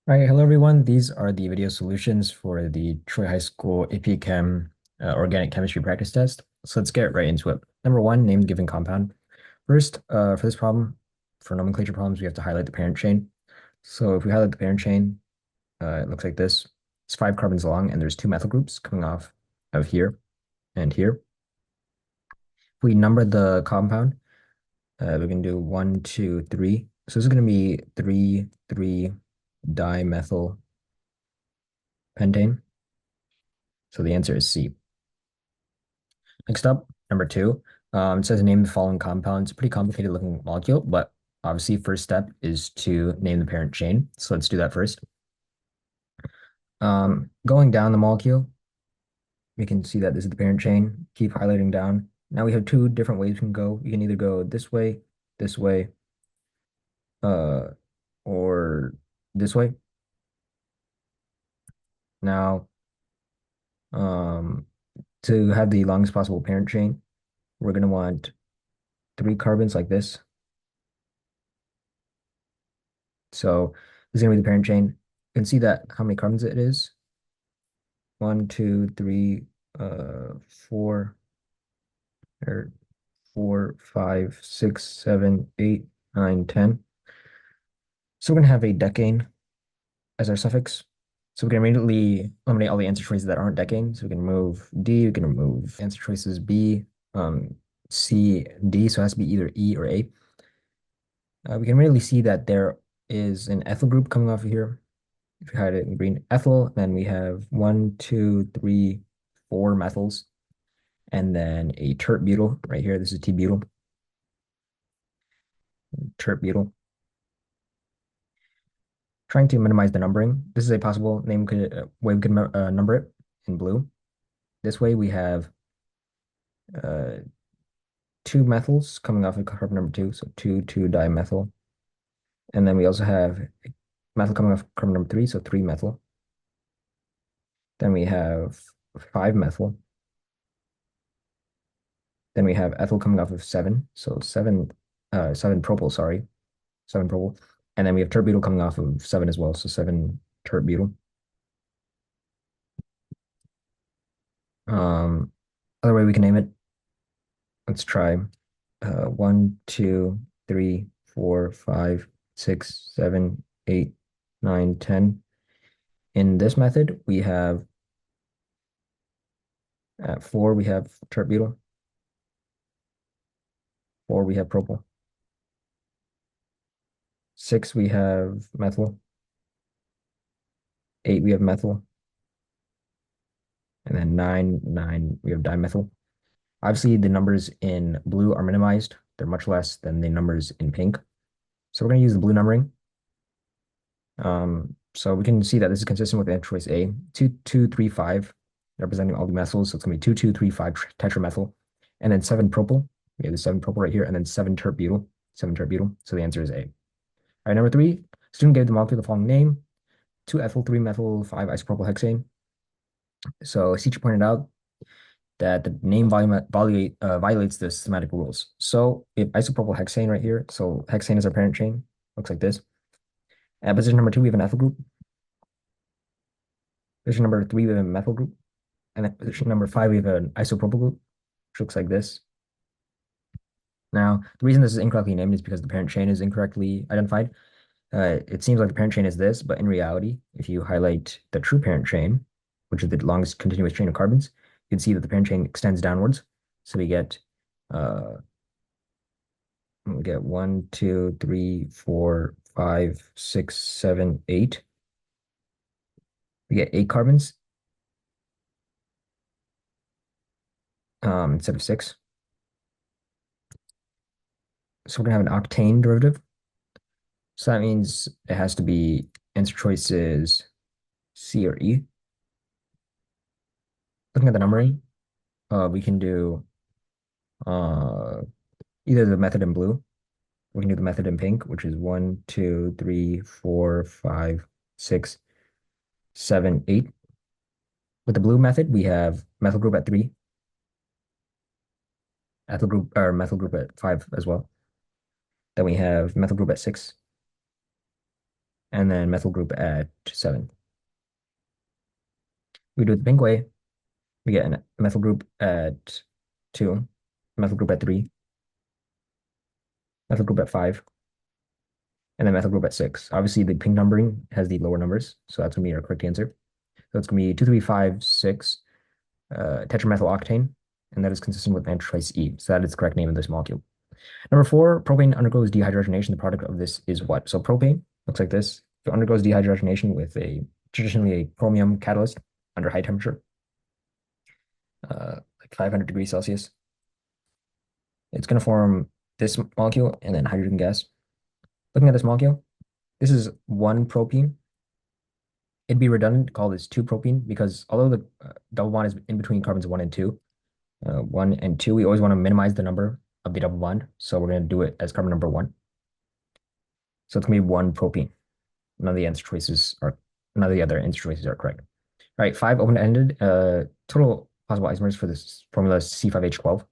All right, hello everyone. These are the video solutions for the Troy High School AP Chem Organic Chemistry Practice Test. So let's get right into it. Number one, name the given compound. First, for this problem, for nomenclature problems, we have to highlight the parent chain. So if we highlight the parent chain, it looks like this. It's 5 carbons long, and there's 2 methyl groups coming off of here and here. If we number the compound, we can do 1, 2, 3. So this is going to be 3 dimethyl pentane. So the answer is C. Next up, number two, it says name the following compound. It's a pretty complicated looking molecule, but obviously first step is to name the parent chain. So let's do that first. Going down the molecule, we can see that this is the parent chain. Keep highlighting down. Now we have two different ways we can go. You can either go this way, uh, or this way. Now, um, to have the longest possible parent chain, we're going to want 3 carbons like this. So this is going to be the parent chain. You can see that how many carbons it is. 1, 2, 3, 4, or 4, 5, 6, 7, 8, 9, 10. So we're going to have a decane as our suffix. So we can immediately eliminate all the answer choices that aren't decane. So we can remove D, we can remove answer choices B, C, D. So it has to be either E or A. We can immediately see that there is an ethyl group coming off of here. If we hide it in green, ethyl, then we have 1, 2, 3, 4 methyls, and then a tert butyl right here. This is T butyl, tert butyl. Trying to minimize the numbering. This is a possible way we could number it in blue. This way we have uh, 2 methyls coming off of carbon number 2, so 2,2-dimethyl. And then we also have methyl coming off carbon number 3, so 3-methyl. Then we have 5-methyl. Then we have ethyl coming off of 7, so 7 propyl, sorry, 7 propyl. And then we have tert butyl coming off of 7 as well, so 7 tert butyl. Um, Other way we can name it, let's try 1, 2, 3, 4, 5, 6, 7, 8, 9, 10. In this method, we have at 4, we have tert butyl. 4, we have propyl. 6, we have methyl. 8, we have methyl. And then 9, we have dimethyl. Obviously, the numbers in blue are minimized. They're much less than the numbers in pink. So we're going to use the blue numbering. So we can see that this is consistent with answer choice A. 2, 2, 3, 5, representing all the methyls. So it's going to be 2, 2, 3, 5 tetramethyl. And then 7 propyl. We have the 7 propyl right here. And then 7 tert butyl. 7 tert butyl. So the answer is A. All right, number 3, student gave the molecule the following name: 2-ethyl, 3-methyl, 5-isopropyl hexane. So as teacher pointed out, that the name violates the systematic rules. So if isopropyl hexane right here, so hexane is our parent chain, looks like this. At position number 2, we have an ethyl group. Position number 3, we have a methyl group. And at position number 5, we have an isopropyl group, which looks like this. Now, the reason this is incorrectly named is because the parent chain is incorrectly identified. It seems like the parent chain is this, but in reality, if you highlight the true parent chain, which is the longest continuous chain of carbons, you can see that the parent chain extends downwards. So uh, we get 1, 2, 3, 4, 5, 6, 7, 8. We get 8 carbons instead of 6. So we're gonna have an octane derivative. So that means it has to be answer choices C or E. Looking at the numbering, we can do uh, either the method in blue. We can do the method in pink, which is 1, 2, 3, 4, 5, 6, 7, 8. With the blue method, we have methyl group at 3, ethyl group or methyl group at 5 as well. Then we have methyl group at 6, and then methyl group at 7. We do it the pink way. We get a methyl group at 2, methyl group at 3, methyl group at 5, and then methyl group at 6. Obviously, the pink numbering has the lower numbers, so that's going to be our correct answer. So it's going to be 2, 3, 5, 6 tetramethyl octane, and that is consistent with anthrace E. So that is the correct name of this molecule. Number 4, propane undergoes dehydrogenation. The product of this is what? So propane looks like this. It undergoes dehydrogenation with traditionally a chromium catalyst under high temperature, like 500 degrees Celsius. It's going to form this molecule and then hydrogen gas. Looking at this molecule, this is 1-propene. It'd be redundant to call this 2-propene because although the double bond is in between carbons 1 and 2, 1 and 2, we always want to minimize the number of the double bond. So we're going to do it as carbon number 1. So it's going to be 1-propene. None of the other answer choices are correct. All right, 5 open-ended. Total possible isomers for this formula is C5H12.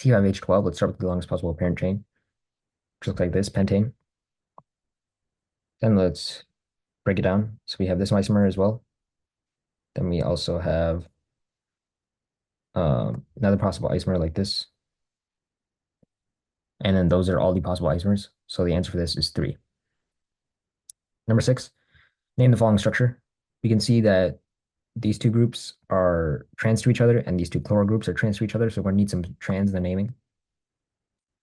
C5H12, let's start with the longest possible parent chain, which looks like this, pentane. Then let's break it down. So we have this isomer as well. Then we also have another possible isomer like this. And then those are all the possible isomers. So the answer for this is 3. Number 6, name the following structure. We can see that these two groups are trans to each other, and these two chloro groups are trans to each other. So we're going to need some trans in the naming.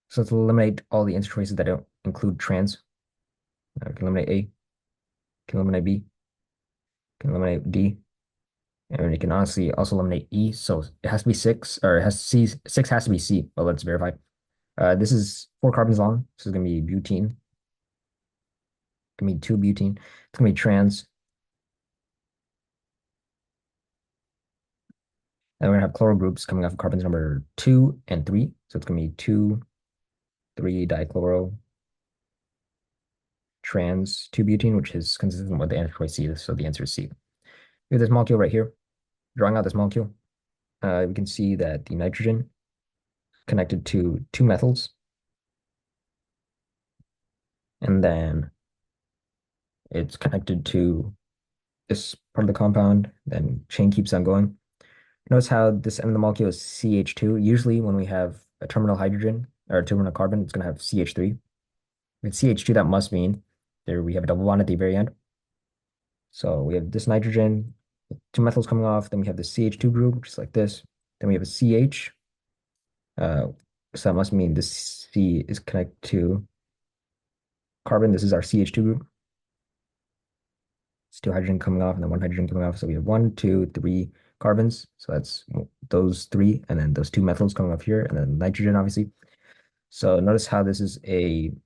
So let's eliminate all the answer choices that don't include trans. We can eliminate A, can eliminate B, can eliminate D, and we can honestly also eliminate E. So it has to be 6, or it has C. 6 has to be C, but let's verify. This is 4 carbons long. This is going to be butene. It's going to be 2-butene. It's going to be trans. And we're going to have chloro groups coming off of carbons number 2 and 3. So it's going to be 2, 3 dichloro, trans 2-butene, which is consistent with the answer choice C. So the answer is C. We have this molecule right here. Drawing out this molecule, we can see that the nitrogen connected to 2 methyls. And then it's connected to this part of the compound. Then chain keeps on going. Notice how this end of the molecule is CH2. Usually when we have a terminal hydrogen or a terminal carbon, it's going to have CH3. If it's CH2, that must mean there we have a double bond at the very end. So we have this nitrogen, 2 methyls coming off. Then we have the CH2 group, just like this. Then we have a CH. So that must mean this C is connected to carbon. This is our CH2 group. It's 2 hydrogen coming off and then 1 hydrogen coming off. So we have 1, 2, 3 carbons. So that's those 3, and then those 2 methyls coming off here, and then nitrogen, obviously. So notice how this is an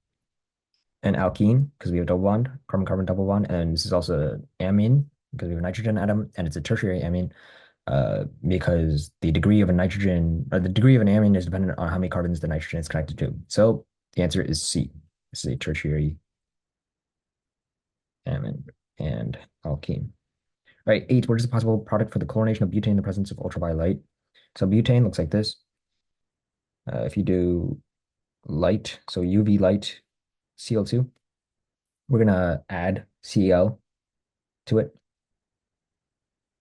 alkene because we have a double bond, carbon-carbon double bond, and this is also an amine because we have a nitrogen atom, and it's a tertiary amine because the degree of a nitrogen or the degree of an amine is dependent on how many carbons the nitrogen is connected to. So the answer is C. This is a tertiary amine and alkene. All right, 8. What is the possible product for the chlorination of butane in the presence of ultraviolet light? So butane looks like this. If you do light, so UV light, Cl2, we're going to add Cl to it.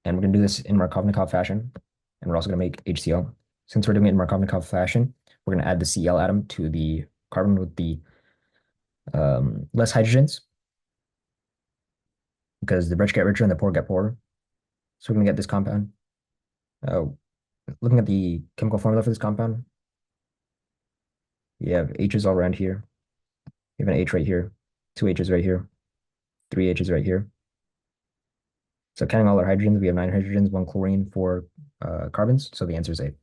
And we're going to do this in Markovnikov fashion. And we're also going to make HCl. Since we're doing it in Markovnikov fashion, we're going to add the Cl atom to the carbon with the less hydrogens, because the rich get richer and the poor get poorer. So we're going to get this compound. Looking at the chemical formula for this compound, we have H's all around here. We have an H right here, 2 H's right here, 3 H's right here. So counting all our hydrogens, we have 9 hydrogens, 1 chlorine, 4 carbons. So the answer is 8.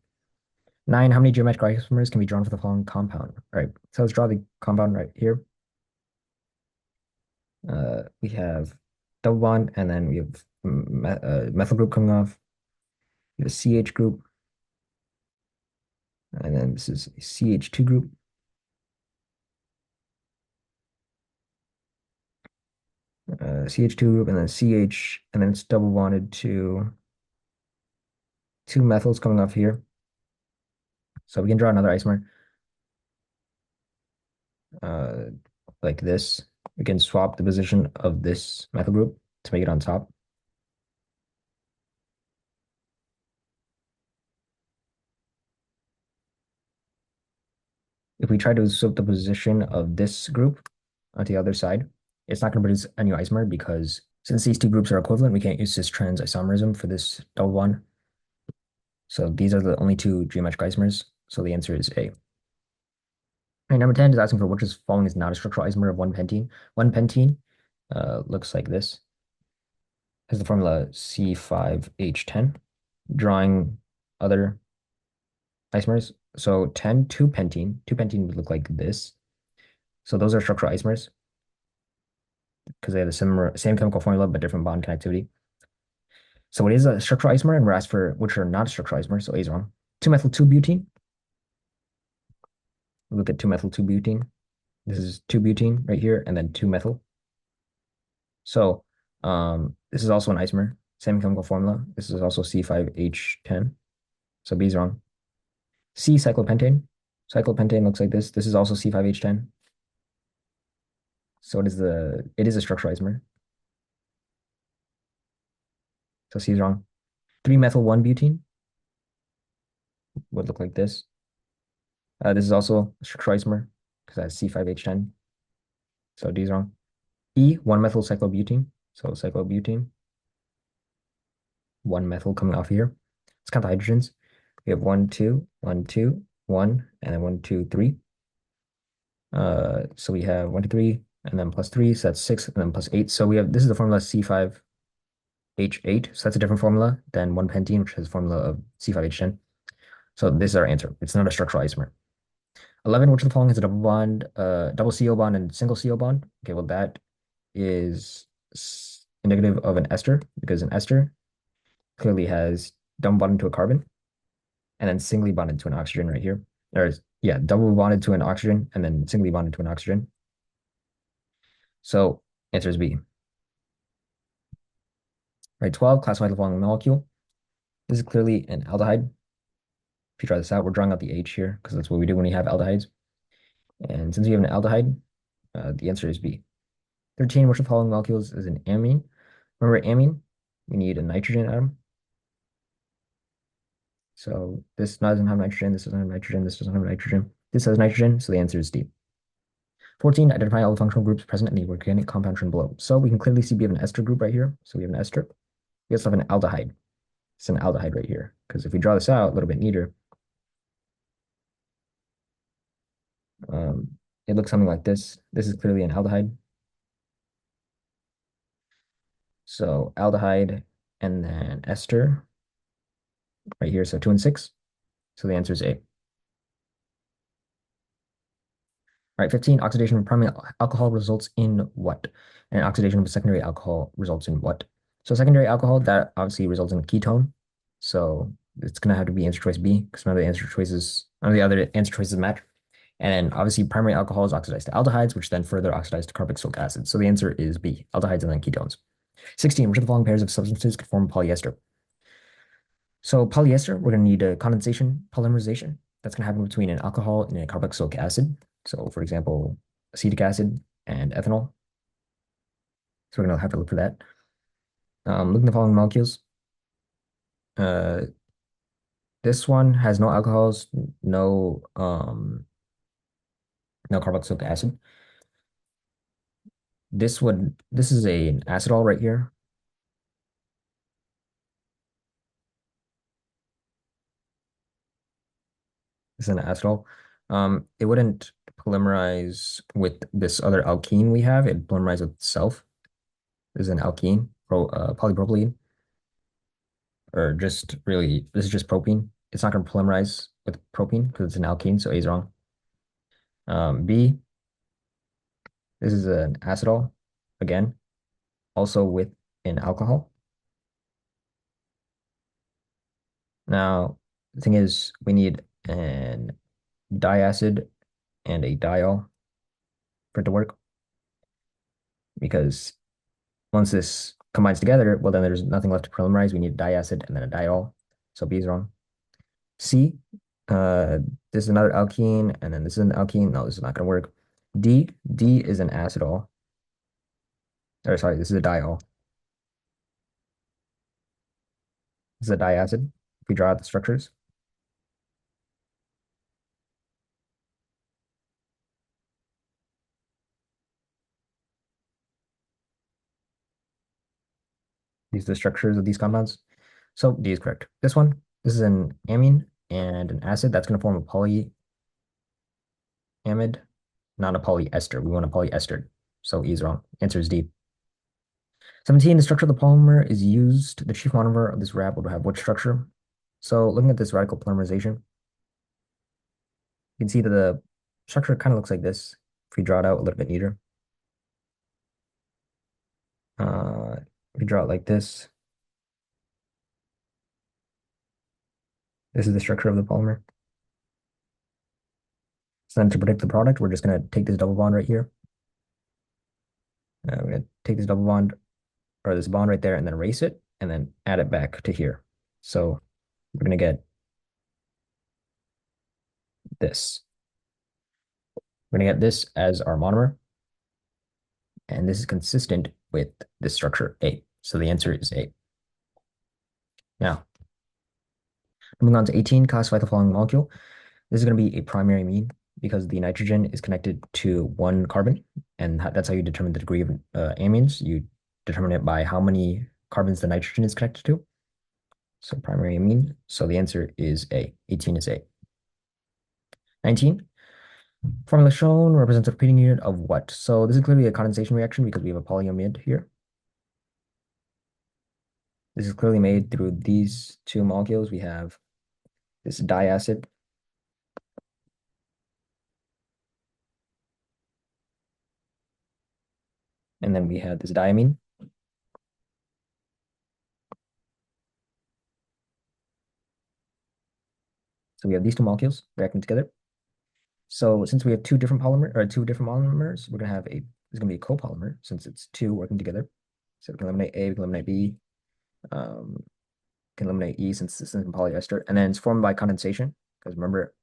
9, how many geometric isomers can be drawn for the following compound? All right, so let's draw the compound right here. We have double bond, and then we have methyl group coming off. We have a CH group, and then this is a CH2 group. CH2 group, and then CH, and then it's double bonded to 2 methyls coming off here. So we can draw another isomer like this. We can swap the position of this methyl group to make it on top. If we try to swap the position of this group onto the other side, it's not going to produce a new isomer because since these two groups are equivalent, we can't use cis-trans isomerism for this double bond. So these are the only two geometric isomers. So the answer is A. Right, number 10 is asking for which is following is not a structural isomer of 1-pentene. 1-pentene looks like this. Has the formula C5H10. Drawing other isomers. So 10, 2-pentene. 2-pentene would look like this. So those are structural isomers because they have the same chemical formula but different bond connectivity. So it is a structural isomer, and we're asked for which are not a structural isomer, so A is wrong. 2-methyl-2-butene. Look at 2-methyl-2-butene. This is 2-butene right here, and then 2-methyl. So this is also an isomer, same chemical formula. This is also C5H10. So B is wrong. C, cyclopentane. Cyclopentane looks like this. This is also C5H10. So it is a structural isomer. So C is wrong. 3-methyl-1-butene would look like this. This is also a structural isomer because that's C5H10. So D is wrong. E, 1-methyl-cyclobutene. So cyclobutene. 1-methyl coming off here. Let's count the hydrogens. We have 1, 2, 1, 2, 1, and then 1, 2, 3. So we have 1, 2, 3, and then plus 3, so that's 6, and then plus 8. So we have this is the formula C5H8. So that's a different formula than 1-pentene, which has a formula of C5H10. So this is our answer. It's not a structural isomer. 11, which of the following has a double bond, double CO bond and single CO bond? Okay, well that is indicative of an ester because an ester clearly has double bonded to a carbon and then singly bonded to an oxygen right here. Or yeah, double bonded to an oxygen and then singly bonded to an oxygen. So answer is B. Right, 12, classify the following molecule. This is clearly an aldehyde. If you try this out, we're drawing out the H here because that's what we do when we have aldehydes. And since we have an aldehyde, the answer is B. 13, which of the following molecules is an amine? Remember amine, we need a nitrogen atom. So this doesn't have nitrogen, this doesn't have nitrogen, this doesn't have nitrogen. This has nitrogen, so the answer is D. 14, identify all the functional groups present in the organic compound shown below. So we can clearly see we have an ester group right here. So we have an ester. We also have an aldehyde. It's an aldehyde right here. Because if we draw this out a little bit neater, it looks something like this. This is clearly an aldehyde. So aldehyde and then ester right here. So 2 and 6. So the answer is A. All right, 15, oxidation of primary alcohol results in what? And oxidation of a secondary alcohol results in what? So secondary alcohol, that obviously results in a ketone. So it's going to have to be answer choice B because none of the other answer choices match. And obviously primary alcohol is oxidized to aldehydes, which then further oxidize to carboxylic acid. So the answer is B, aldehydes and then ketones. 16, which of the following pairs of substances could form polyester? So polyester, we're going to need a condensation polymerization. That's going to happen between an alcohol and a carboxylic acid. So for example, acetic acid and ethanol. So we're going to have to look for that. Look at the following molecules. This one has no alcohols, no carboxylic acid. This is an acetol right here. This is an acetol. It wouldn't polymerize with this other alkene we have. It'd polymerize with itself. This is an alkene, polypropylene, or just really, this is just propene. It's not going to polymerize with propene because it's an alkene, so A is wrong. B, this is an acetol, again, also with an alcohol. Now, the thing is, we need an diacid and a diol for it to work because once this combines together, well, then there's nothing left to polymerize. We need a diacid and then a diol. So B is wrong. C, this is another alkene, and then this is an alkene. No, this is not going to work. D is an acetol. Or sorry, this is a diol. This is a diacid. If we draw out the structures, these are the structures of these compounds. So D is correct. This is an amine and an acid that's going to form a polyamide, not a polyester. We want a polyester. So E is wrong. Answer is D. 17, the structure of the polymer is used. The chief monomer of this wrap will have which structure? So looking at this radical polymerization, you can see that the structure kind of looks like this. If we draw it out a little bit neater, if we draw it like this is the structure of the polymer. So then to predict the product, we're just going to take this double bond right here. We're going to take this double bond or this bond right there and then erase it and then add it back to here. So we're going to get this. We're going to get this as our monomer. And this is consistent with this structure A. So the answer is A. Now, moving on to 18, classify the following molecule. This is going to be a primary amine because the nitrogen is connected to one carbon, and that's how you determine the degree of amines. You determine it by how many carbons the nitrogen is connected to. So primary amine. So the answer is A. 18 is A. 19, formula shown represents a repeating unit of what? So this is clearly a condensation reaction because we have a polyamide here. This is clearly made through these two molecules. We have this diacid and then we have this diamine. So we have these two molecules reacting together. So since we have two different monomers, we're gonna have it's gonna be a copolymer since it's two working together. So we can eliminate A, we can eliminate B, can eliminate E since this is in polyester, and then it's formed by condensation. Because remember,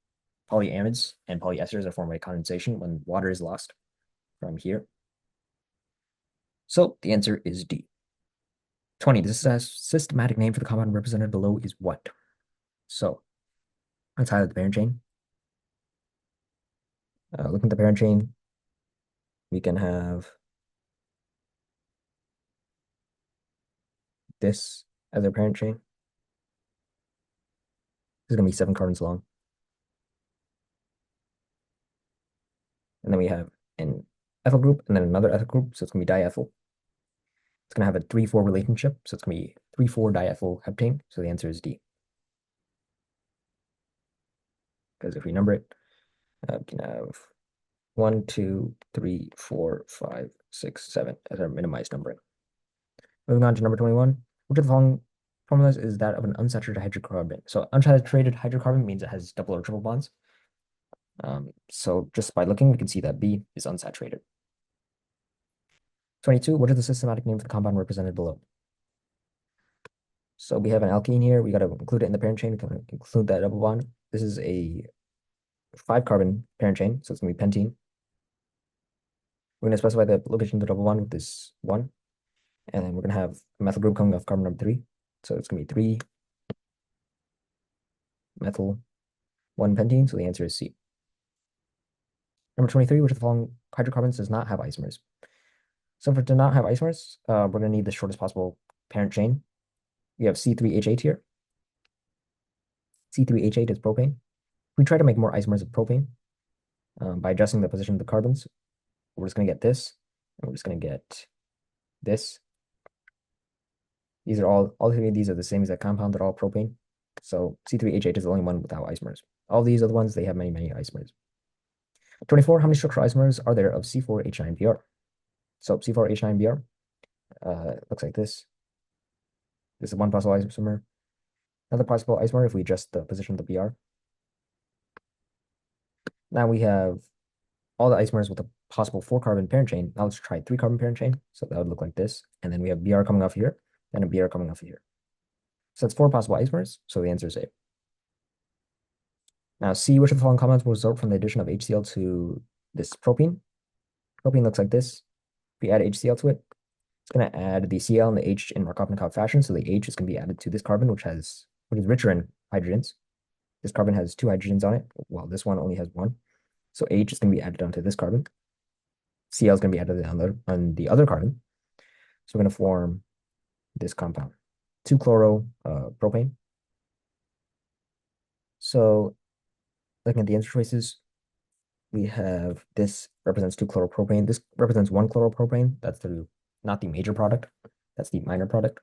polyamides and polyesters are formed by condensation when water is lost from here. So the answer is D. 20. This is a systematic name for the compound represented below is what? So let's highlight the parent chain. Looking at the parent chain, we can have this as our parent chain. This is going to be 7 carbons long. And then we have an ethyl group and then another ethyl group. So it's going to be diethyl. It's going to have a 3-4 relationship. So it's going to be 3,4 diethyl heptane. So the answer is D. Because if we number it, we can have 1, 2, 3, 4, 5, 6, 7 as our minimized numbering. Moving on to number 21. Which of the following formulas is that of an unsaturated hydrocarbon? So unsaturated hydrocarbon means it has double or triple bonds. So just by looking, we can see that B is unsaturated. 22, what is the systematic name for the compound represented below? So we have an alkene here. We got to include it in the parent chain. We can include that double bond. This is a 5-carbon parent chain, so it's going to be pentene. We're going to specify the location of the double bond with this 1. And then we're going to have a methyl group coming off carbon number 3. So it's going to be 3 methyl 1 pentene. So the answer is C. Number 23, which of the following hydrocarbons does not have isomers? So for to not have isomers, we're going to need the shortest possible parent chain. We have C3H8 here. C3H8 is propane. We try to make more isomers of propane by adjusting the position of the carbons. We're just going to get this, and we're just going to get this. These are all 3 of these are the same exact compound. They're all propane. So C3H8 is the only one without isomers. All these other ones, they have many, many isomers. 24, how many structural isomers are there of C4H9Br? So C4H9Br looks like this. This is one possible isomer. Another possible isomer if we adjust the position of the Br. Now we have all the isomers with a possible 4-carbon parent chain. Now let's try 3-carbon parent chain. So that would look like this. And then we have Br coming off here and a Br coming off here. So that's 4 possible isomers. So the answer is A. Now C, which of the following compounds will result from the addition of HCl to this propene? Propene looks like this. If we add HCl to it, It's going to add the Cl and the H in Markov-Nikov fashion. So the H is going to be added to this carbon, which is richer in hydrogens. This carbon has 2 hydrogens on it, while this one only has 1. So H is going to be added onto this carbon. Cl is going to be added on the other carbon. So we're going to form this compound, 2-chloro-propane. So looking at the answer choices, we have this represents 2-chloropropane. This represents 1-chloropropane. That's not the major product. That's the minor product.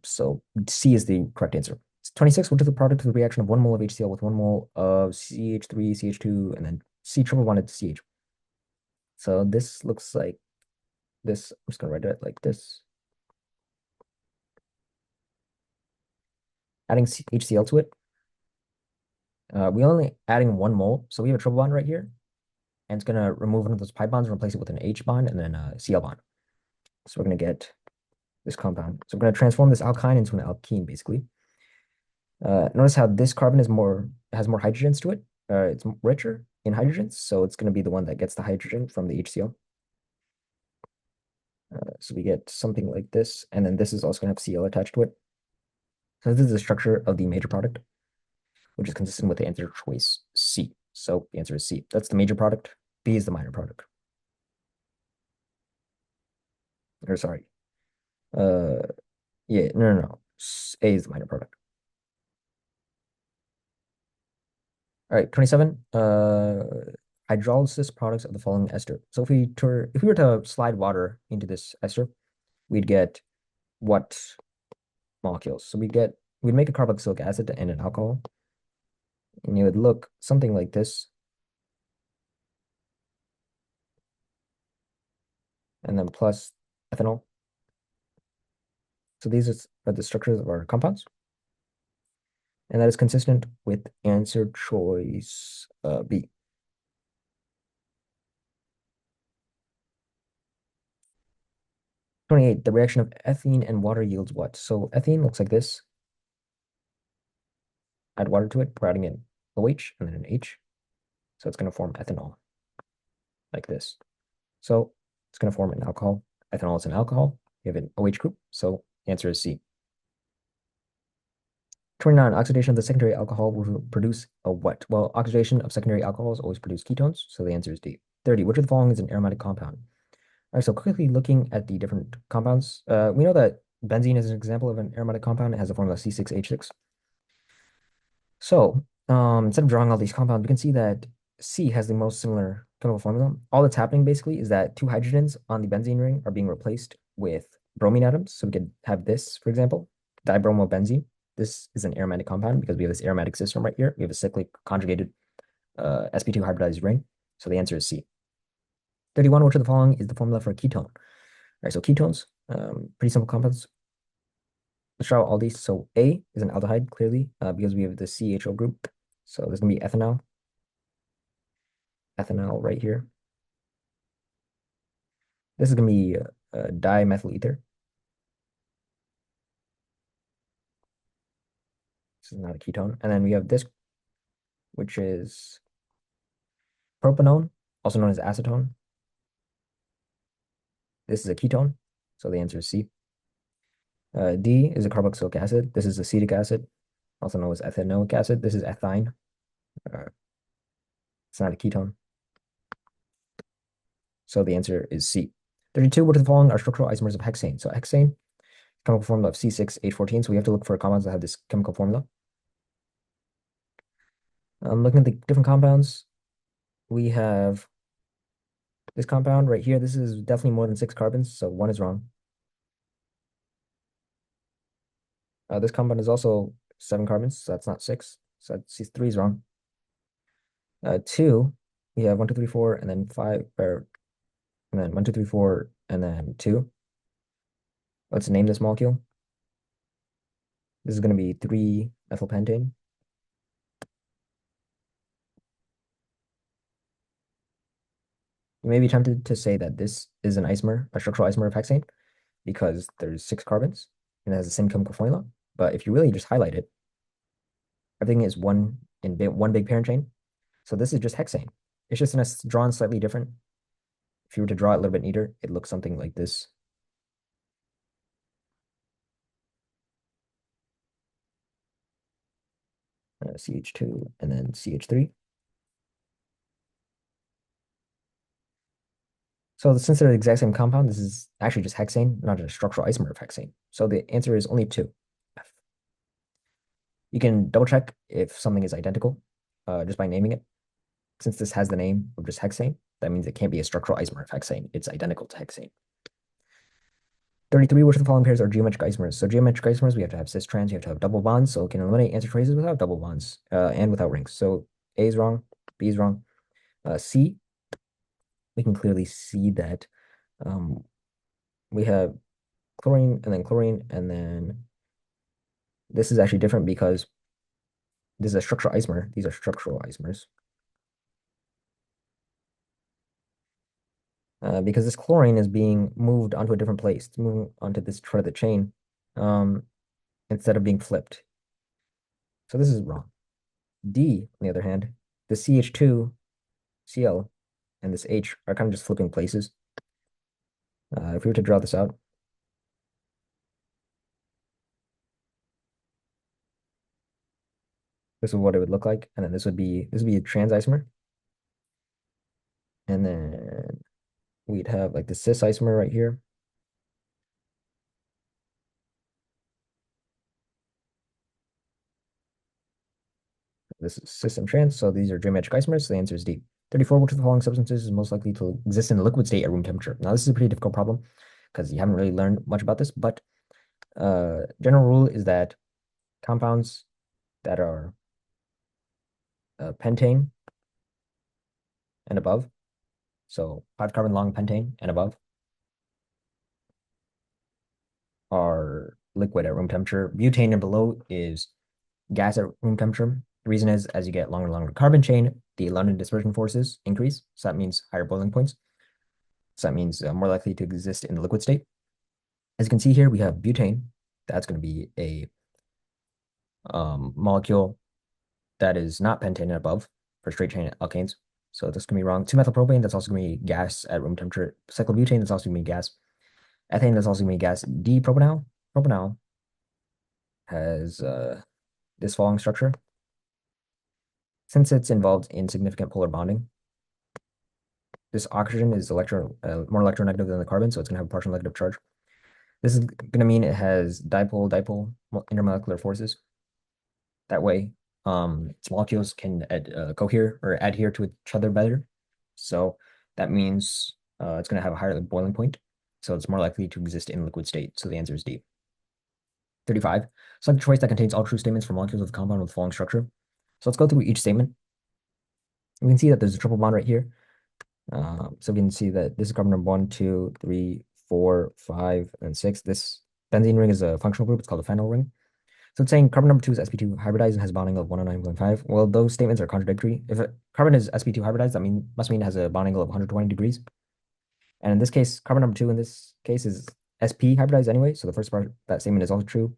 So C is the correct answer. 26, which is the product of the reaction of 1 mole of HCl with 1 mole of CH3, CH2, and then C triple bonded to CH. So this looks like this. I'm just going to write it like this. Adding HCl to it. We only adding 1 mole. So we have a triple bond right here. And it's going to remove one of those pi bonds and replace it with an H bond and then a Cl bond. So we're going to get this compound. So we're going to transform this alkyne into an alkene, basically. Notice how this carbon has more hydrogens to it. It's richer in hydrogens, so it's going to be the one that gets the hydrogen from the HCl. So we get something like this, and then this is also going to have Cl attached to it. So this is the structure of the major product, which is consistent with the answer choice C. So the answer is C. That's the major product. B is the minor product. Or sorry. Yeah, no. A is the minor product. All right, 27. Hydrolysis products of the following ester. So if we were to slide water into this ester, we'd get what molecules? So we'd make a carboxylic acid and an alcohol, and it would look something like this. And then plus ethanol. So these are the structures of our compounds. And that is consistent with answer choice B. 28, the reaction of ethene and water yields what? So ethene looks like this. Add water to it, we're adding an OH and then an H. So it's going to form ethanol like this. So it's going to form an alcohol. Ethanol is an alcohol. We have an OH group. So the answer is C. 29, oxidation of the secondary alcohol will produce a what? Well, oxidation of secondary alcohols always produce ketones. So the answer is D. 30, which of the following is an aromatic compound? All right, so quickly looking at the different compounds, we know that benzene is an example of an aromatic compound. It has the formula C6H6. So instead of drawing all these compounds, we can see that C has the most similar chemical formula. All that's happening basically is that 2 hydrogens on the benzene ring are being replaced with bromine atoms. So we could have this, for example, dibromobenzene. This is an aromatic compound because we have this aromatic system right here. We have a cyclic conjugated sp2 hybridized ring. So the answer is C. 31, which of the following is the formula for a ketone? All right, so ketones, pretty simple compounds. Let's try out all these. So A is an aldehyde, clearly, because we have the CHO group. So there's going to be ethanol. Ethanol right here. This is going to be dimethyl ether. This is not a ketone. And then we have this, which is propanone, also known as acetone. This is a ketone. So the answer is C. D is a carboxylic acid. This is acetic acid, also known as ethanoic acid. This is ethyne. It's not a ketone. So the answer is C. 32, which of the following are structural isomers of hexane? So hexane, chemical formula of C6H14. So we have to look for compounds that have this chemical formula. Looking at the different compounds, we have this compound right here. This is definitely more than 6 carbons, so 1 is wrong. This compound is also 7 carbons, so that's not 6. So that's 3 is wrong. 2, we have 1, 2, 3, 4, and then 5, and then 1, 2, 3, 4, and then 2. Let's name this molecule. This is going to be 3-methylpentane. You may be tempted to say that this is an isomer, a structural isomer of hexane, because there's 6 carbons and it has the same chemical formula. But if you really just highlight it, everything is one big parent chain. So this is just hexane. It's just drawn slightly different. If you were to draw it a little bit neater, it looks something like this. CH2, and then CH3. So since they're the exact same compound, this is actually just hexane, not a structural isomer of hexane. So the answer is only 2. You can double check if something is identical just by naming it. Since this has the name of just hexane, that means it can't be a structural isomer of hexane. It's identical to hexane. 33, which of the following pairs are geometric isomers? So geometric isomers, we have to have cis trans, you have to have double bonds, so we can eliminate answer choices without double bonds and without rings. So A is wrong, B is wrong. C, we can clearly see that we have chlorine, and then this is actually different because this is a structural isomer. These are structural isomers. Because this chlorine is being moved onto a different place. It's moving onto this part of the chain instead of being flipped. So this is wrong. D, on the other hand, the CH2, Cl, and this H are kind of just flipping places. If we were to draw this out, this is what it would look like, and then this would be a trans isomer, and then we'd have like the cis isomer right here. This is cis and trans, so these are geometric isomers, so the answer is D. 34, which of the following substances is most likely to exist in a liquid state at room temperature? Now, this is a pretty difficult problem because you haven't really learned much about this, but general rule is that compounds that are pentane and above, so 5-carbon long pentane and above, are liquid at room temperature. Butane and below is gas at room temperature. The reason is as you get longer and longer carbon chain, the London dispersion forces increase. So that means higher boiling points. So that means more likely to exist in the liquid state. As you can see here, we have butane. That's going to be a molecule that is not pentane and above for straight chain alkanes. So this can be wrong. 2-methylpropane, that's also going to be gas at room temperature. Cyclobutane, that's also going to be gas. Ethane, that's also going to be gas. D-propanol. Propanol has this following structure. Since it's involved in significant polar bonding, this oxygen is more electronegative than the carbon, so it's going to have a partial negative charge. This is going to mean it has dipole intermolecular forces. That way, its molecules can cohere or adhere to each other better. So that means it's going to have a higher boiling point. So it's more likely to exist in liquid state. So the answer is D. 35. Select a choice that contains all true statements for molecules of the compound with the following structure. So let's go through each statement. We can see that there's a triple bond right here. So we can see that this is carbon number 1, 2, 3, 4, 5, and 6. This benzene ring is a functional group. It's called a phenyl ring. So it's saying carbon number 2 is sp2 hybridized and has bonding of 109.5. Well, those statements are contradictory. If carbon is sp2 hybridized, that must mean it has a bonding of 120 degrees. And in this case, carbon number 2 in this case is sp hybridized anyway. So the first part of that statement is also true,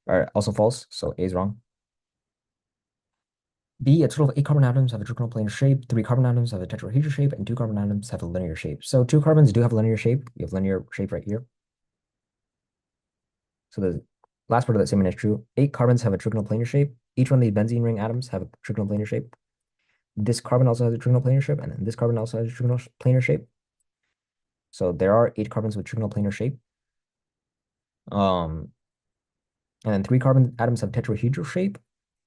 or also false. So A is wrong. B, a total of 8 carbon atoms have a trigonal planar shape, 3 carbon atoms have a tetrahedral shape, and 2 carbon atoms have a linear shape. So 2 carbons do have a linear shape. You have linear shape right here. So the last part of that statement is true. 8 carbons have a trigonal planar shape. Each one of these benzene ring atoms have a trigonal planar shape. This carbon also has a trigonal planar shape, and then this carbon also has a trigonal planar shape. So there are 8 carbons with trigonal planar shape. And then 3 carbon atoms have tetrahedral shape.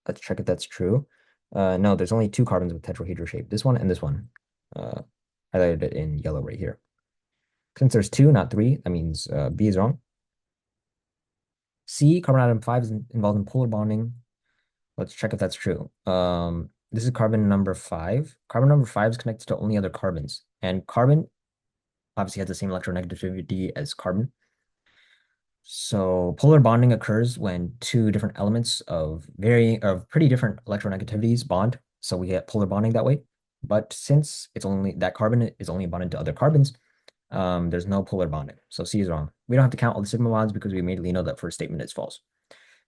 Let's check if that's true. No, there's only 2 carbons with tetrahedral shape. This one and this one. Highlighted it in yellow right here. Since there's 2, not 3, that means B is wrong. C, carbon atom 5 is involved in polar bonding. Let's check if that's true. This is carbon number 5. Carbon number 5 is connected to only other carbons. And carbon obviously has the same electronegativity as carbon. So polar bonding occurs when 2 different elements of pretty different electronegativities bond. So we get polar bonding that way. But since that carbon is only bonded to other carbons, there's no polar bonding. So C is wrong. We don't have to count all the sigma bonds because we immediately know that first statement is false.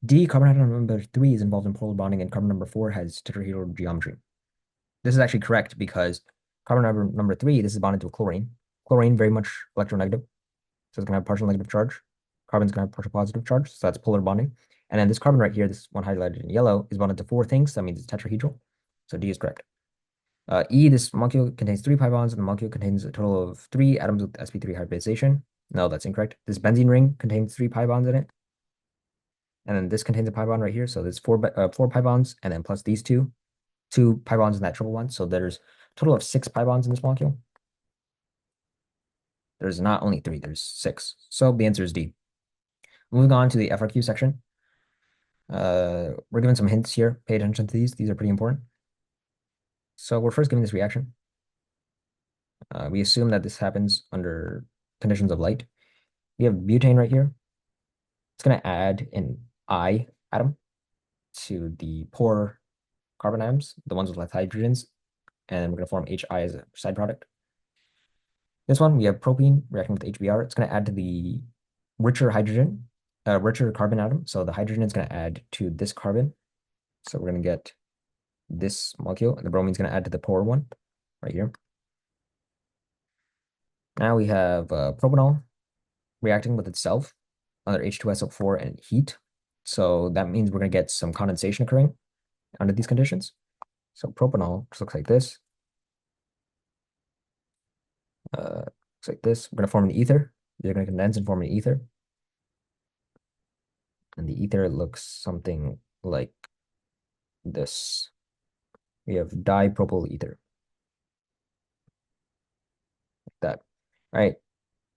D, carbon atom number 3 is involved in polar bonding, and carbon number 4 has tetrahedral geometry. This is actually correct because carbon number 3, this is bonded to a chlorine. Chlorine, very much electronegative. So it's going to have partial negative charge. carbon's going to have partial positive charge, so that's polar bonding. And then this carbon right here, this one highlighted in yellow, is bonded to 4 things. That means it's tetrahedral. So D is correct. E, this molecule contains 3 pi bonds, and the molecule contains a total of 3 atoms with sp3 hybridization. No, that's incorrect. This benzene ring contains 3 pi bonds in it. And then this contains a pi bond right here. So there's 4 pi bonds, and then plus these 2 pi bonds in that triple bond. So there's a total of 6 pi bonds in this molecule. There's not only 3, there's 6. So the answer is D. Moving on to the FRQ section. We're given some hints here. Pay attention to these. These are pretty important. So we're first given this reaction. We assume that this happens under conditions of light. We have butane right here. It's going to add an I atom to the poor carbon atoms, the ones with less hydrogens, and we're going to form HI as a side product. This one, we have propene reacting with HBr. It's going to add to the richer richer carbon atom. So the hydrogen is going to add to this carbon. So we're going to get this molecule, and the bromine is going to add to the poor one right here. Now we have propanol reacting with itself under H2SO4 and heat. So that means we're going to get some condensation occurring under these conditions. So propanol just looks like this. Looks like this. We're going to form an ether. They're going to condense and form an ether. And the ether looks something like this. We have dipropyl ether. Like that. All right.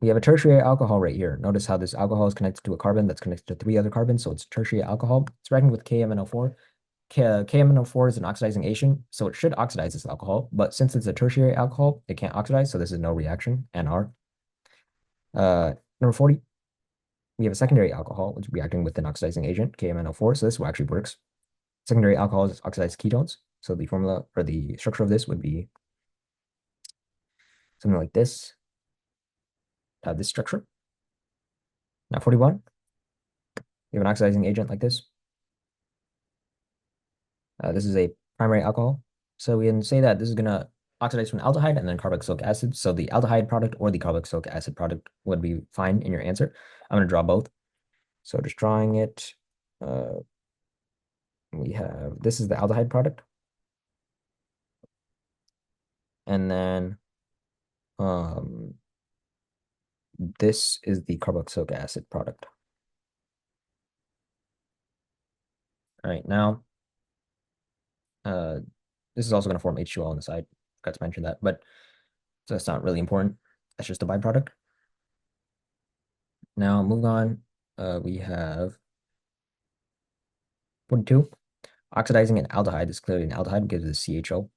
We have a tertiary alcohol right here. Notice how this alcohol is connected to a carbon that's connected to 3 other carbons. So it's tertiary alcohol. It's reacting with KMNO4. KMNO4 is an oxidizing agent, so it should oxidize this alcohol. But since it's a tertiary alcohol, it can't oxidize. So this is no reaction, NR. Number 40, we have a secondary alcohol, which is reacting with an oxidizing agent, KMNO4. So this actually works. Secondary alcohols oxidize ketones. So the formula or the structure of this would be something like this. Have this structure. Now 41, we have an oxidizing agent like this. This is a primary alcohol. So we can say that this is going to oxidize to an aldehyde and then carboxylic acid. So the aldehyde product or the carboxylic acid product would be fine in your answer. I'm going to draw both. So just drawing it, we have, this is the aldehyde product. And then this is the carboxylic acid product. All right, now this is also going to form H2O on the side. Forgot to mention that, but so that's not really important. That's just a byproduct. Now moving on, we have 42. Oxidizing an aldehyde is clearly an aldehyde, gives us CHO.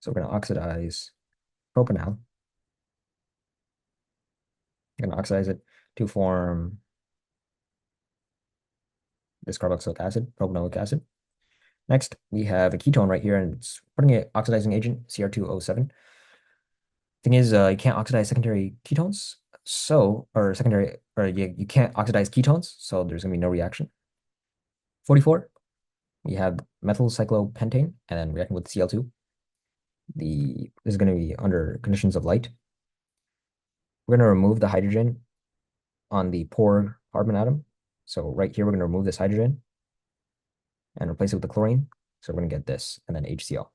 So we're going to oxidize propanol. We're going to oxidize it to form this carboxylic acid, propanoic acid. Next, we have a ketone right here, and it's putting an oxidizing agent, Cr2O7. Thing is, you can't oxidize secondary ketones, you can't oxidize ketones, so there's going to be no reaction. 44, we have methyl cyclopentane, and then reacting with Cl2. This is going to be under conditions of light. We're going to remove the hydrogen on the poor carbon atom. So right here, we're going to remove this hydrogen and replace it with the chlorine. So we're going to get this, and then HCl. All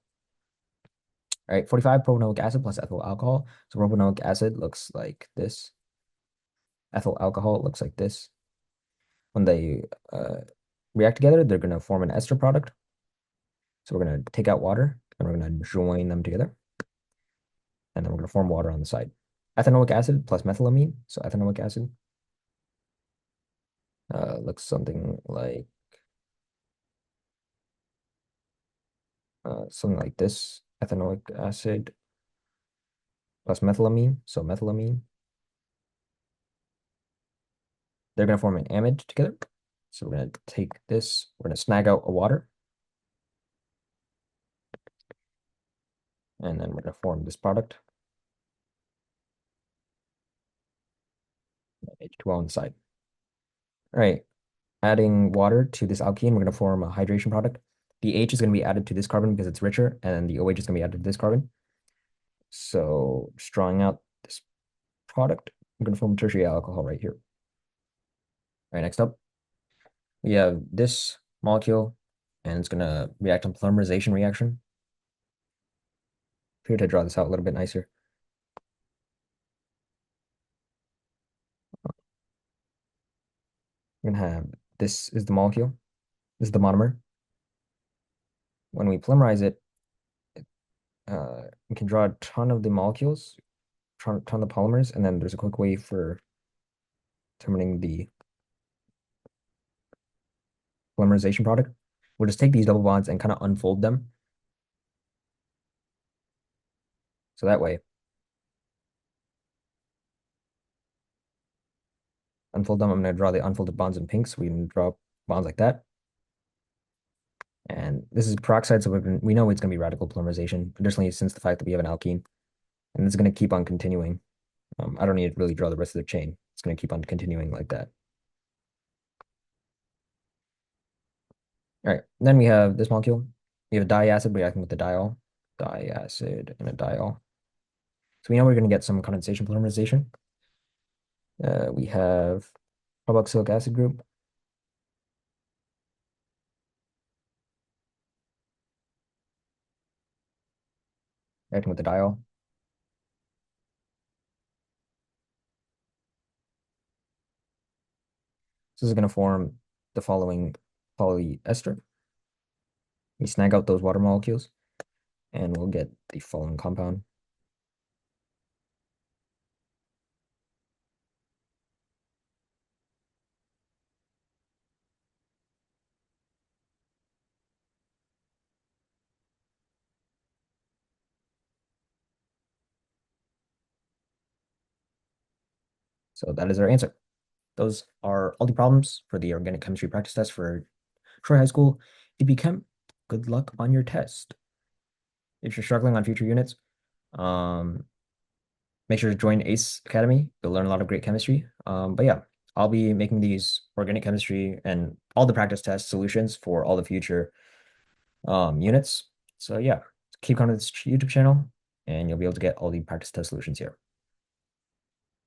right, 45, propanoic acid plus ethyl alcohol. So propanoic acid looks like this. Ethyl alcohol looks like this. When they react together, they're going to form an ester product. So we're going to take out water, and we're going to join them together. And then we're going to form water on the side. Ethanoic acid plus methylamine. So ethanoic acid looks something like this. Ethanoic acid plus methylamine. So methylamine. They're going to form an amide together. So we're going to take this. We're going to snag out a water. And then we're going to form this product. H2O on the side. All right. Adding water to this alkene, we're going to form a hydration product. The H is going to be added to this carbon because it's richer, and the OH is going to be added to this carbon. So just drawing out this product, I'm going to form a tertiary alcohol right here. All right, next up, we have this molecule, and it's gonna react on polymerization reaction. Here to draw this out a little bit nicer. We're gonna have this is the molecule, this is the monomer. When we polymerize it, we can draw a ton of the molecules, ton of the polymers, and then there's a quick way for determining the polymerization product. We'll just take these double bonds and kind of unfold them. So that way, unfold them. I'm going to draw the unfolded bonds in pink, so we can draw bonds like that. And this is peroxide, so we know it's going to be radical polymerization. Additionally, since the fact that we have an alkene, and it's going to keep on continuing. I don't need to really draw the rest of the chain. It's going to keep on continuing like that. All right, then we have this molecule. We have a diacid reacting with the diol, diacid and a diol. So we know we're going to get some condensation polymerization. We have carboxylic acid group. Reacting with the diol. So this is going to form the following polyester. We snag out those water molecules, and we'll get the following compound. So that is our answer. Those are all the problems for the organic chemistry practice test for Troy High School AP Chem. Good luck on your test. If you're struggling on future units, um, make sure to join ACE Academy. You'll learn a lot of great chemistry. But yeah, I'll be making these organic chemistry and all the practice test solutions for all the future units. So yeah, keep coming to this YouTube channel and you'll be able to get all the practice test solutions here.